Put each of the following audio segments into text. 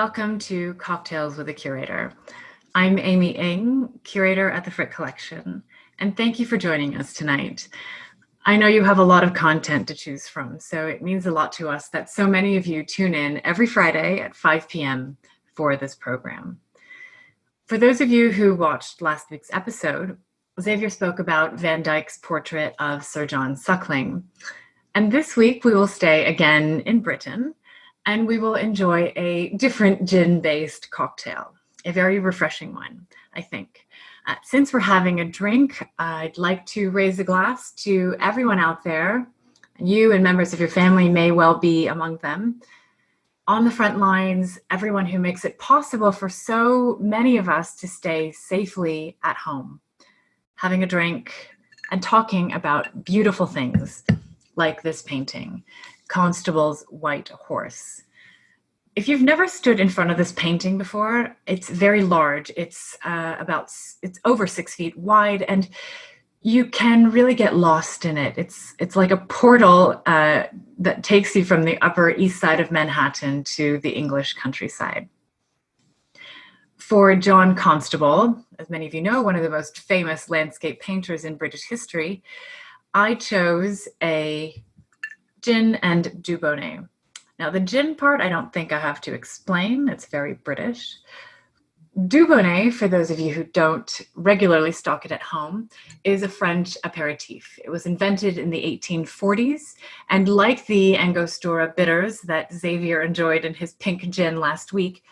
Welcome to Cocktails with a Curator. I'm Aimee Ng, Curator at the Frick Collection, and thank you for joining us tonight. I know you have a lot of content to choose from, so it means a lot to us that so many of you tune in every Friday at 5 p.m. for this program. For those of you who watched last week's episode, Xavier spoke about Van Dyck's portrait of Sir John Suckling. And this week we will stay again in Britain, and we will enjoy a different gin-based cocktail, a very refreshing one, I think. Since we're having a drink, I'd like to raise a glass to everyone out there. You and members of your family may well be among them. On the front lines, everyone who makes it possible for so many of us to stay safely at home, having a drink and talking about beautiful things like this painting, Constable's White Horse. If you've never stood in front of this painting before, it's very large. It's over 6 feet wide, and you can really get lost in it. It's like a portal that takes you from the Upper East Side of Manhattan to the English countryside. For John Constable, as many of you know, one of the most famous landscape painters in British history, I chose a gin and Dubonnet. Now, the gin part, I don't think I have to explain. It's very British. Dubonnet, for those of you who don't regularly stock it at home, is a French aperitif. It was invented in the 1840s, and like the Angostura bitters that Xavier enjoyed in his pink gin last week,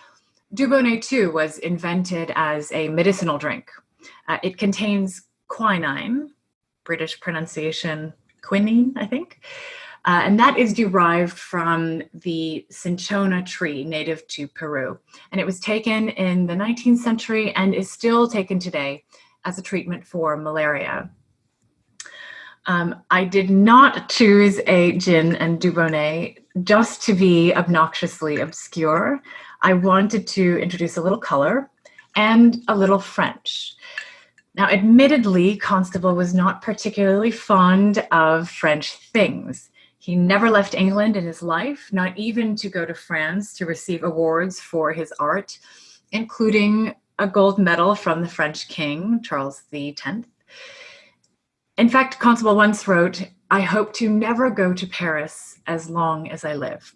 Dubonnet too was invented as a medicinal drink. It contains quinine, British pronunciation quinine, I think, and that is derived from the cinchona tree native to Peru. And it was taken in the 19th century and is still taken today as a treatment for malaria. I did not choose a gin and Dubonnet just to be obnoxiously obscure. I wanted to introduce a little color and a little French. Now, admittedly, Constable was not particularly fond of French things. He never left England in his life, not even to go to France to receive awards for his art, including a gold medal from the French king, Charles X. In fact, Constable once wrote, "I hope to never go to Paris as long as I live."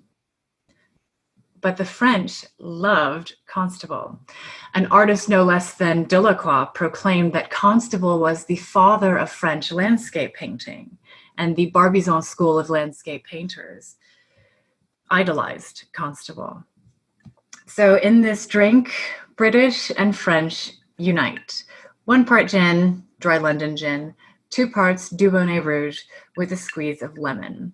But the French loved Constable. An artist no less than Delacroix proclaimed that Constable was the father of French landscape painting, and the Barbizon school of landscape painters idolized Constable. So in this drink, British and French unite. 1 part gin, dry London gin, 2 parts Dubonnet Rouge with a squeeze of lemon.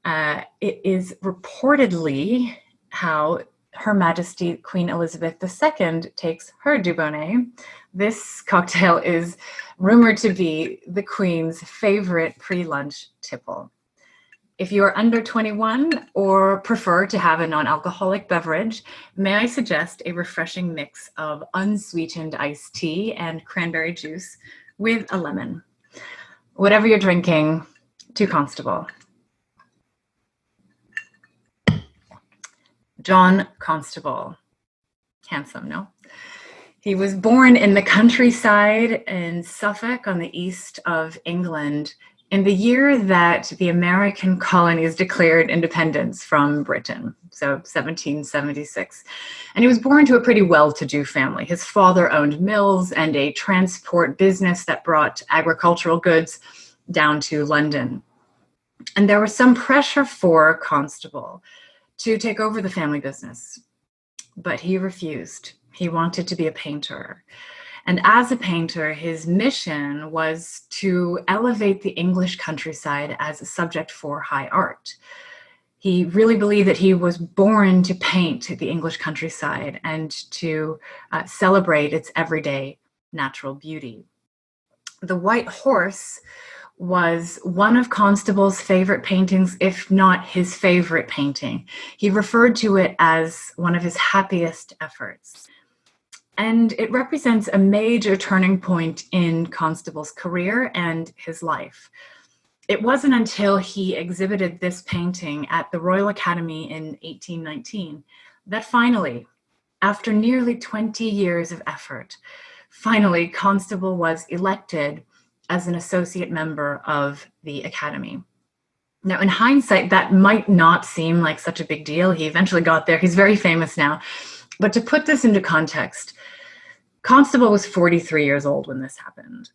It is reportedly how Her Majesty Queen Elizabeth II takes her Dubonnet. This cocktail is rumored to be the Queen's favorite pre-lunch tipple. If you are under 21 or prefer to have a non-alcoholic beverage, may I suggest a refreshing mix of unsweetened iced tea and cranberry juice with a lemon. Whatever you're drinking, to Constable. John Constable. Handsome, no? He was born in the countryside in Suffolk on the east of England in the year that the American colonies declared independence from Britain, so 1776. And he was born to a pretty well-to-do family. His father owned mills and a transport business that brought agricultural goods down to London. And there was some pressure for Constable to take over the family business, but he refused. He wanted to be a painter. And as a painter, his mission was to elevate the English countryside as a subject for high art. He really believed that he was born to paint the English countryside and to celebrate its everyday natural beauty. The White Horse was one of Constable's favorite paintings, if not his favorite painting. He referred to it as one of his happiest efforts. And it represents a major turning point in Constable's career and his life. It wasn't until he exhibited this painting at the Royal Academy in 1819 that finally After nearly 20 years of effort, finally, Constable was elected as an associate member of the Academy. Now, in hindsight, that might not seem like such a big deal. He eventually got there. He's very famous now. But to put this into context, Constable was 43 years old when this happened.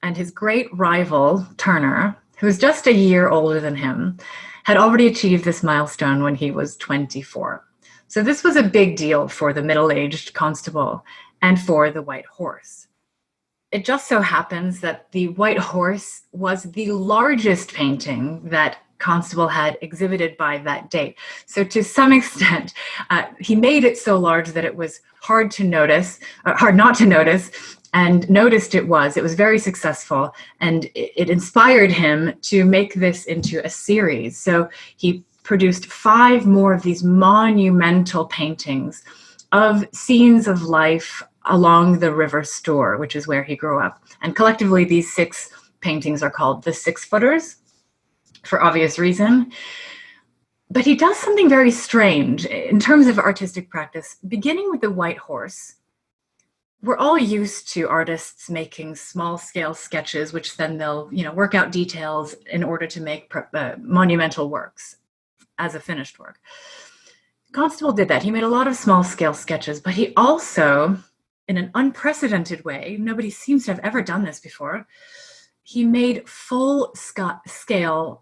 And his great rival, Turner, who was just a year older than him, had already achieved this milestone when he was 24. So this was a big deal for the middle-aged Constable and for the White Horse. It just so happens that the White Horse was the largest painting that Constable had exhibited by that date. So to some extent, he made it so large that it was hard not to notice, and noticed it was. It was very successful, and it inspired him to make this into a series. So he produced 5 more of these monumental paintings of scenes of life along the River Stour, which is where he grew up. And collectively, these 6 paintings are called the 6-footers, for obvious reason. But he does something very strange in terms of artistic practice. Beginning with the White Horse, we're all used to artists making small-scale sketches, which then they'll, work out details in order to make monumental works as a finished work. Constable did that. He made a lot of small-scale sketches, but he also, in an unprecedented way, nobody seems to have ever done this before, he made full-scale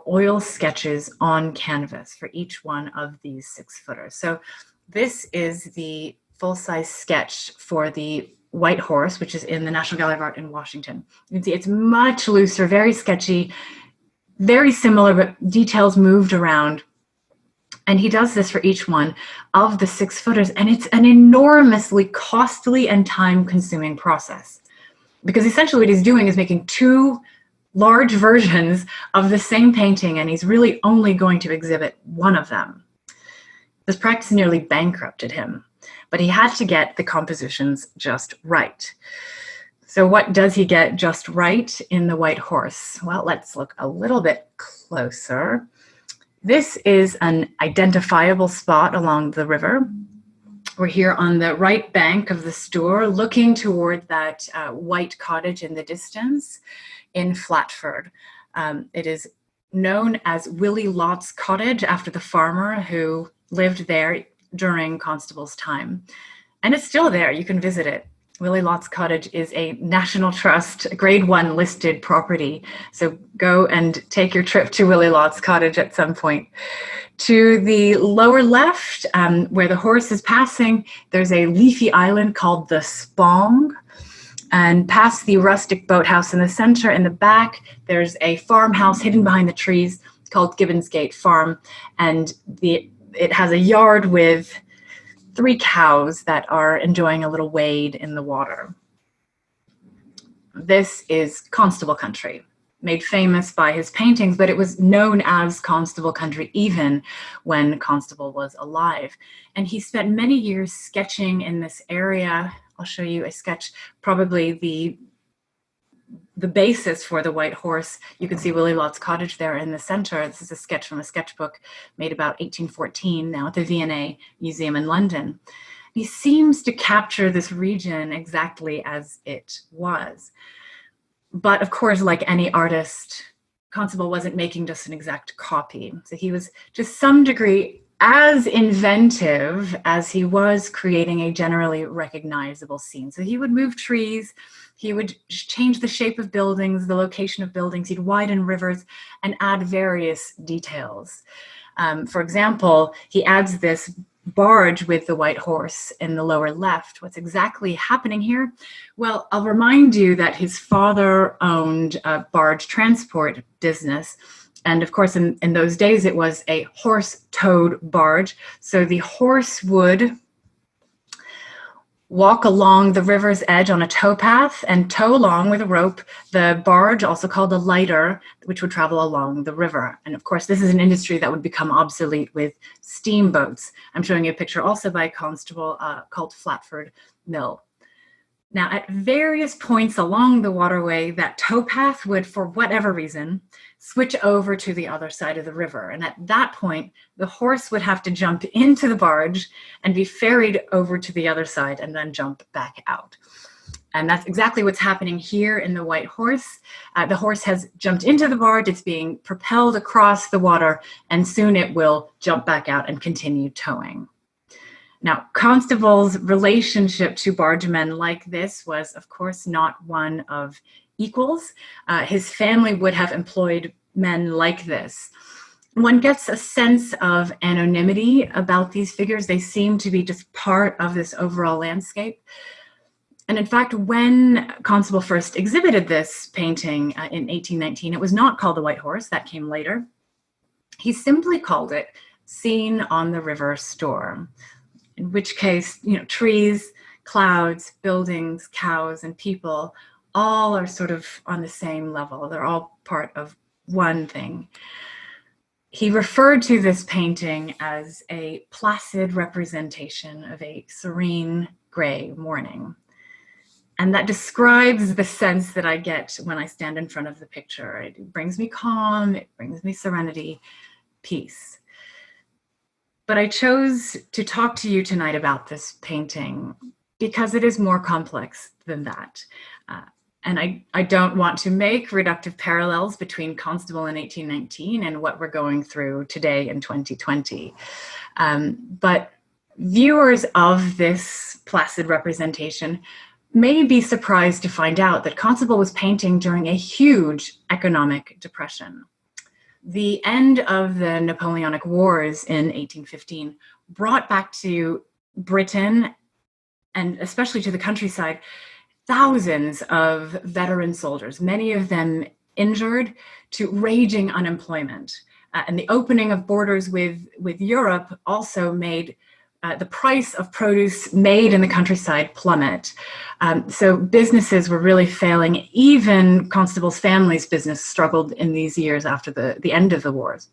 oil sketches on canvas for each one of these 6-footers. So this is the full-size sketch for the White Horse, which is in the National Gallery of Art in Washington. You can see it's much looser, very sketchy, very similar, but details moved around. And he does this for each one of the 6-footers, and it's an enormously costly and time-consuming process. Because essentially what he's doing is making 2 large versions of the same painting, and he's really only going to exhibit one of them. This practice nearly bankrupted him, but he had to get the compositions just right. So what does he get just right in the White Horse? Well, let's look a little bit closer. This is an identifiable spot along the river. We're here on the right bank of the Stour, looking toward that white cottage in the distance in Flatford. It is known as Willy Lott's Cottage, after the farmer who lived there during Constable's time. And it's still there. You can visit it. Willy Lott's Cottage is a National Trust Grade 1 listed property. So go and take your trip to Willy Lott's Cottage at some point. To the lower left, where the horse is passing, there's a leafy island called the Spong. And past the rustic boathouse in the center, in the back, there's a farmhouse hidden behind the trees called Gibbons Gate Farm. And it has a yard with 3 cows that are enjoying a little wade in the water. This is Constable Country, made famous by his paintings, but it was known as Constable Country even when Constable was alive. And he spent many years sketching in this area. I'll show you a sketch, probably the basis for the White Horse. You can see Willy Lott's Cottage there in the center. This is a sketch from a sketchbook made about 1814, now at the V&A Museum in London. He seems to capture this region exactly as it was. But of course, like any artist, Constable wasn't making just an exact copy. So he was, to some degree, as inventive as he was creating a generally recognizable scene. So he would move trees, he would change the shape of buildings, the location of buildings, he'd widen rivers and add various details. For example, he adds this barge with the White Horse in the lower left. What's exactly happening here? Well, I'll remind you that his father owned a barge transport business. And of course, in those days, it was a horse-towed barge. So the horse would walk along the river's edge on a tow path and tow along with a rope the barge, also called a lighter, which would travel along the river. And of course, this is an industry that would become obsolete with steamboats. I'm showing you a picture also by Constable called Flatford Mill. Now, at various points along the waterway, that towpath would, for whatever reason, switch over to the other side of the river. And at that point, the horse would have to jump into the barge and be ferried over to the other side and then jump back out. And that's exactly what's happening here in the White Horse. The horse has jumped into the barge, it's being propelled across the water, and soon it will jump back out and continue towing. Now, Constable's relationship to bargemen like this was, of course, not one of equals. His family would have employed men like this. One gets a sense of anonymity about these figures. They seem to be just part of this overall landscape. And in fact, when Constable first exhibited this painting in 1819, it was not called the White Horse. That came later. He simply called it Scene on the River Store, in which case, trees, clouds, buildings, cows, and people all are sort of on the same level. They're all part of one thing. He referred to this painting as a placid representation of a serene gray morning. And that describes the sense that I get when I stand in front of the picture. It brings me calm, it brings me serenity, peace. But I chose to talk to you tonight about this painting because it is more complex than that. And I don't want to make reductive parallels between Constable in 1819 and what we're going through today in 2020. But viewers of this placid representation may be surprised to find out that Constable was painting during a huge economic depression. The end of the Napoleonic Wars in 1815 brought back to Britain, and especially to the countryside, thousands of veteran soldiers, many of them injured, to raging unemployment. And the opening of borders with Europe also made the price of produce made in the countryside plummet. So businesses were really failing. Even Constable's family's business struggled in these years after the end of the wars.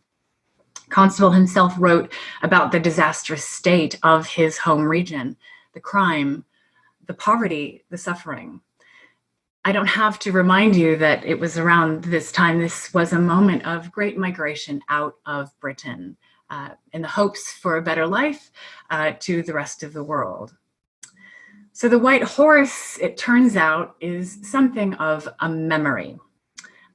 Constable himself wrote about the disastrous state of his home region, the crime, the poverty, the suffering. I don't have to remind you that it was around this time, this was a moment of great migration out of Britain in the hopes for a better life to the rest of the world. So the White Horse, it turns out, is something of a memory.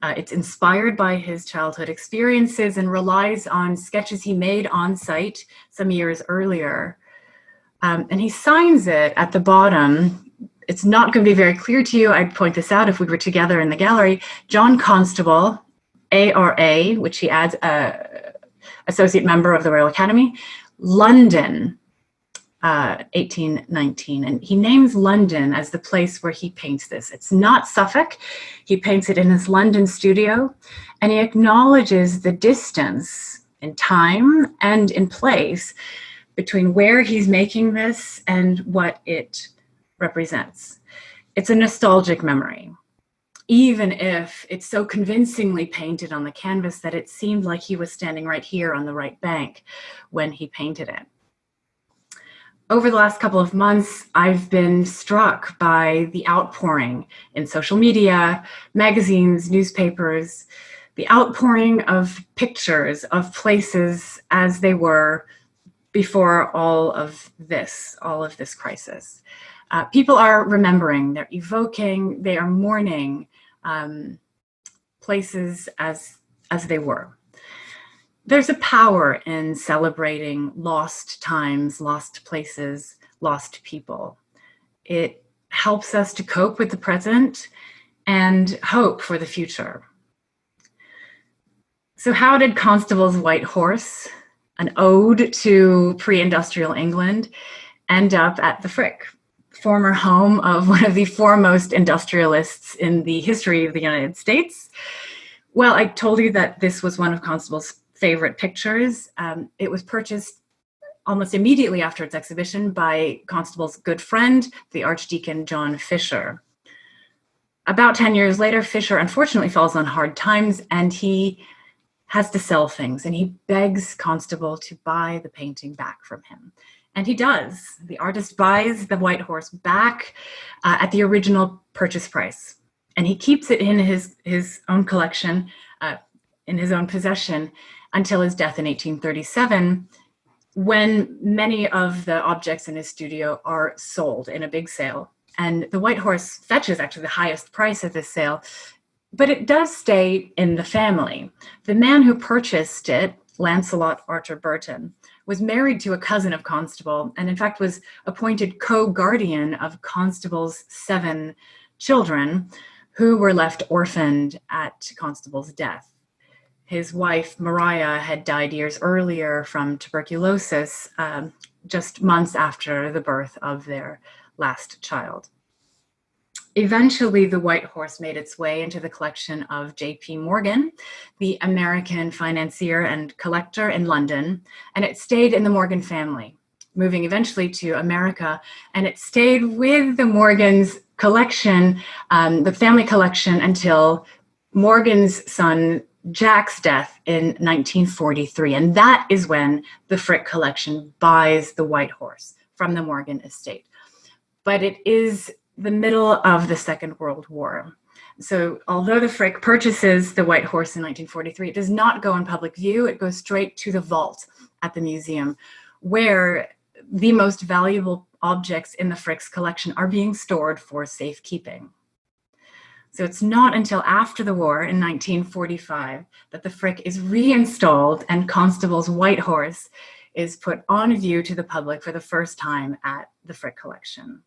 It's inspired by his childhood experiences and relies on sketches he made on site some years earlier. And he signs it at the bottom. It's not going to be very clear to you. I'd point this out if we were together in the gallery. John Constable, ARA, which he adds associate member of the Royal Academy, London, 1819. And he names London as the place where he paints this. It's not Suffolk. He paints it in his London studio, and he acknowledges the distance in time and in place between where he's making this and what it represents. It's a nostalgic memory, even if it's so convincingly painted on the canvas that it seemed like he was standing right here on the right bank when he painted it. Over the last couple of months, I've been struck by the outpouring in social media, magazines, newspapers, the outpouring of pictures of places as they were before all of this crisis. People are remembering, they're evoking, they are mourning places as they were. There's a power in celebrating lost times, lost places, lost people. It helps us to cope with the present and hope for the future. So how did Constable's White Horse, an ode to pre-industrial England, end up at the Frick, former home of one of the foremost industrialists in the history of the United States? Well, I told you that this was one of Constable's favorite pictures. It was purchased almost immediately after its exhibition by Constable's good friend, the Archdeacon John Fisher. About 10 years later, Fisher unfortunately falls on hard times and he has to sell things, and he begs Constable to buy the painting back from him. And he does. The artist buys the White Horse back at the original purchase price. And he keeps it in his own collection in his own possession until his death in 1837, when many of the objects in his studio are sold in a big sale. And the White Horse fetches actually the highest price at this sale, but it does stay in the family. The man who purchased it, Lancelot Archer Burton, was married to a cousin of Constable, and in fact was appointed co-guardian of Constable's 7 children who were left orphaned at Constable's death. His wife, Maria, had died years earlier from tuberculosis, just months after the birth of their last child. Eventually, the White Horse made its way into the collection of J.P. Morgan, the American financier and collector in London, and it stayed in the Morgan family, moving eventually to America, and it stayed with the Morgan's collection, the family collection, until Morgan's son Jack's death in 1943, and that is when the Frick collection buys the White Horse from the Morgan estate. But it is the middle of the Second World War. So although the Frick purchases the White Horse in 1943, it does not go in public view. It goes straight to the vault at the museum, where the most valuable objects in the Frick's collection are being stored for safekeeping. So it's not until after the war in 1945 that the Frick is reinstalled and Constable's White Horse is put on view to the public for the first time at the Frick collection.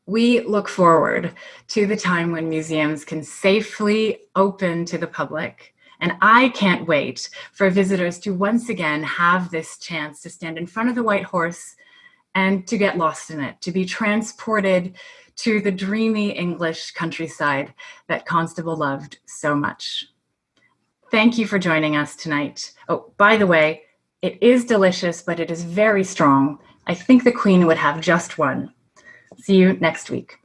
We look forward to the time when museums can safely open to the public, and I can't wait for visitors to once again have this chance to stand in front of the White Horse and to get lost in it, to be transported to the dreamy English countryside that Constable loved so much. Thank you for joining us tonight. Oh, by the way, it is delicious, but it is very strong. I think the Queen would have just one. See you next week.